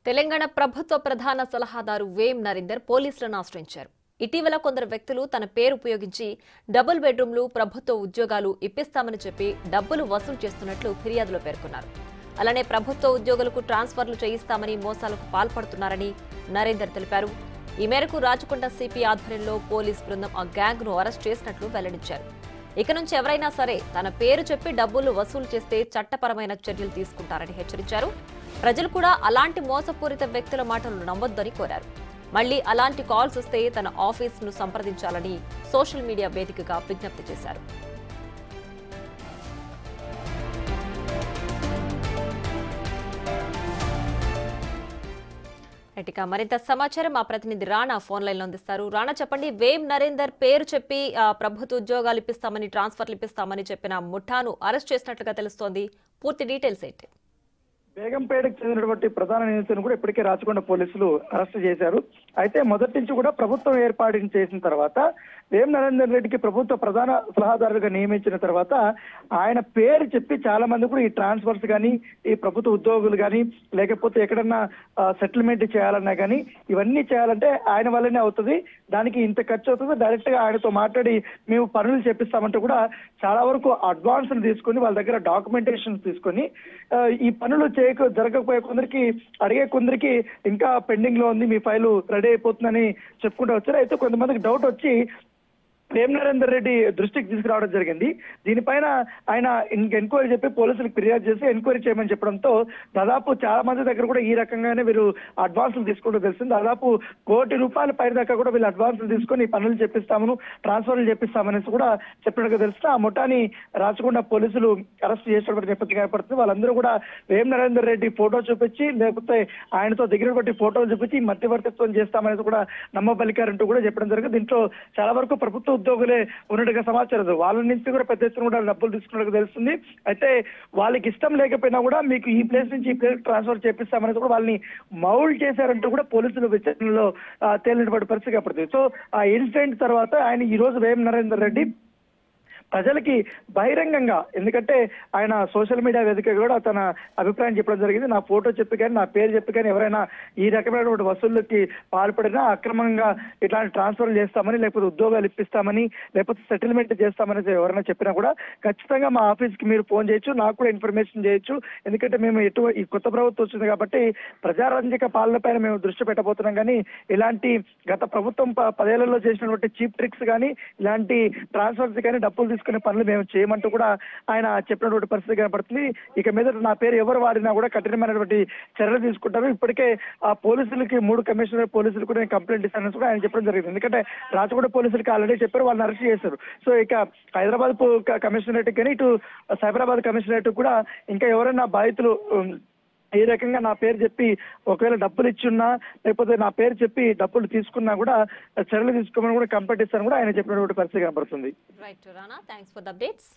తెలంగాణ ప్రభుత్వ ప్రధాన సలహాదారు వేం నరేందర్ పోలీసులను ఆశ్రయించారు. ఇటీవల కొందరు వ్యక్తులు తన పేరు ఉపయోగించి డబుల్ బెడ్రూమ్లు, ప్రభుత్వ ఉద్యోగాలు ఇప్పిస్తామని చెప్పి డబ్బులు వసూలు చేస్తున్నట్లు ఫిర్యాదులో పేర్కొన్నారు. అలానే ప్రభుత్వ ఉద్యోగులకు ట్రాన్స్ఫర్లు చేయిస్తామని మోసాలకు పాల్పడుతున్నారని నరేందర్ తెలిపారు. ఈ మేరకు రాచకొండ సిపి ఆధ్వర్యంలో పోలీస్ బృందం ఆ గ్యాంగ్ను అరెస్ట్ చేసినట్లు వెల్లడించారు. ఇక నుంచి ఎవరైనా సరే తన పేరు చెప్పి డబ్బులు వసూలు చేస్తే చట్టపరమైన చర్యలు తీసుకుంటారని హెచ్చరించారు. ప్రజలు కూడా అలాంటి మోసపూరిత వ్యక్తుల మాటలు నమ్మొద్దని కోరారు. మళ్లీ అలాంటి కాల్స్ వస్తే తన ఆఫీసును సంప్రదించాలని సోషల్ మీడియా వేదికగా విజ్ఞప్తి చేశారు. ఇక మరింత సమాచారం మా ప్రతినిధి రాణా ఫోన్ లైన్ లో అందిస్తారు. రాణా, చెప్పండి, వేం నరేందర్ పేరు చెప్పి ప్రభుత్వ ఉద్యోగాలు ఇప్పిస్తామని, ట్రాన్స్ఫర్లు ఇప్పిస్తామని చెప్పిన ముఠాను అరెస్ట్ చేసినట్లుగా తెలుస్తోంది. పూర్తి డీటెయిల్స్ ఏంటి? బేగంపేటకు చెందినటువంటి ప్రధాన నిందితులను కూడా ఇప్పటికే రాచకొండ పోలీసులు అరెస్ట్ చేశారు. అయితే మొదటి నుంచి కూడా ప్రభుత్వం ఏర్పాటు చేసిన తర్వాత వేం నరేందర్ రెడ్డికి ప్రభుత్వ ప్రధాన సలహాదారుగా నియమించిన తర్వాత ఆయన పేరు చెప్పి చాలా మంది కూడా ఈ ట్రాన్స్ఫర్స్ కానీ, ఈ ప్రభుత్వ ఉద్యోగులు కానీ, లేకపోతే ఎక్కడన్నా సెటిల్మెంట్ చేయాలన్నా కానీ ఇవన్నీ చేయాలంటే ఆయన వల్లనే అవుతుంది, దానికి ఇంత ఖర్చు అవుతుంది, డైరెక్ట్ గా ఆయనతో మాట్లాడి మేము పనులు చేపిస్తామంటే కూడా చాలా వరకు అడ్వాన్స్ తీసుకొని వాళ్ళ దగ్గర డాక్యుమెంటేషన్ తీసుకొని ఈ పనులు జరగకపోయే కొందరికి, అడిగే కొందరికి ఇంకా పెండింగ్ లో ఉంది, మీ ఫైలు రెడీ అయిపోతుందని చెప్పుకుంటూ వచ్చారు. అయితే కొంతమందికి డౌట్ వచ్చి వేం నరేందర్ రెడ్డి దృష్టికి తీసుకురావడం జరిగింది. దీనిపైన ఆయన ఎంక్వైరీ చెప్పి పోలీసులకు ఫిర్యాదు చేసి ఎంక్వైరీ చేయమని చెప్పడంతో దాదాపు చాలా మంది దగ్గర కూడా ఈ రకంగానే వీరు అడ్వాన్సులు తీసుకుంటూ తెలిసింది. దాదాపు ₹1 కోటి పై దాకా కూడా వీళ్ళు అడ్వాన్సులు తీసుకొని పనులు చెప్పిస్తామను, ట్రాన్స్ఫర్లు చెప్పిస్తామనేసి కూడా చెప్పినట్టుగా తెలుస్తుంది. ఆ ముఠాని రాచకొండ పోలీసులు అరెస్ట్ చేసినటువంటి నేపథ్యం ఏర్పడుతుంది. వాళ్ళందరూ కూడా వేం నరేందర్ రెడ్డి ఫోటో చూపించి, లేకపోతే ఆయనతో దగ్గరటువంటి ఫోటోలు చూపించి మధ్యవర్తిత్వం చేస్తామనేసి కూడా నమ్మబలికారంటూ కూడా చెప్పడం జరిగింది. దీంట్లో చాలా వరకు ప్రభుత్వ ఉద్యోగులే ఉన్నట్టుగా సమాచారం. వాళ్ళ నుంచి కూడా పెద్ద ఎత్తున కూడా డబ్బులు తీసుకున్నట్టుగా తెలుస్తుంది. అయితే వాళ్ళకి ఇష్టం లేకపోయినా కూడా మీకు ఈ ప్లేస్ నుంచి ఈ ప్లేస్ ట్రాన్స్ఫర్ చేపిస్తామనేది కూడా వాళ్ళని మౌల్డ్ చేశారంటూ కూడా పోలీసులు విచారణలో తేలినటువంటి పరిస్థితి ఏర్పడుతుంది. సో ఆ ఇన్సిడెంట్ తర్వాత ఆయన ఈ రోజు వేం నరేందర్ రెడ్డి ప్రజలకి బహిరంగంగా, ఎందుకంటే ఆయన సోషల్ మీడియా వేదిక కూడా తన అభిప్రాయం చెప్పడం జరిగింది. నా ఫోటో చెప్పి కానీ, నా పేరు చెప్పి కానీ ఎవరైనా ఈ రకమైనటువంటి వసూళ్ళకి పాల్పడినా అక్రమంగా ఇట్లాంటి ట్రాన్స్ఫర్లు చేస్తామని, లేకపోతే ఉద్యోగాలు ఇప్పిస్తామని, లేకపోతే సెటిల్మెంట్ చేస్తామని ఎవరైనా చెప్పినా కూడా ఖచ్చితంగా మా ఆఫీస్కి మీరు ఫోన్ చేయొచ్చు, నాకు కూడా ఇన్ఫర్మేషన్ చేయొచ్చు. ఎందుకంటే మేము ఈ కొత్త ప్రభుత్వం వచ్చింది కాబట్టి ప్రజారంజక పాలన పైన మేము దృష్టి పెట్టబోతున్నాం. కానీ ఇలాంటి గత ప్రభుత్వం 10 ఏళ్లలో చేసినటువంటి చీప్ ట్రిక్స్ కానీ, ఇలాంటి ట్రాన్స్ఫర్స్ కానీ, డబ్బులు తీసుకునే పనులు మేము చేయమంటూ కూడా ఆయన చెప్పినటువంటి పరిస్థితి కనపడుతుంది. ఇక మీద నా పేరు ఎవరు వాడినా కూడా కఠినమైనటువంటి చర్యలు తీసుకుంటారు. ఇప్పటికే ఆ పోలీసులకి 3 కమిషనర్ పోలీసులు కూడా కంప్లైంట్ ఇస్తానని కూడా ఆయన చెప్పడం జరిగింది. ఎందుకంటే రాచకొండ పోలీసులకి ఆల్రెడీ చెప్పారు, వాళ్ళని అరెస్ట్ చేశారు. సో ఇక హైదరాబాద్ కమిషనరేట్ కానీ, ఇటు సైబరాబాద్ కమిషనరేట్ కూడా ఇంకా ఎవరైనా బాధితులు ఈ రకంగా నా పేరు చెప్పి ఒకవేళ డబ్బులు ఇచ్చున్నా, లేకపోతే నా పేరు చెప్పి డబ్బులు తీసుకున్నా కూడా చర్యలు తీసుకోమని కూడా కంప్లైంట్ ఇస్తాను కూడా ఆయన చెప్పినటువంటి పరిస్థితి కనబడుతుంది. Right Rana, thanks for the updates.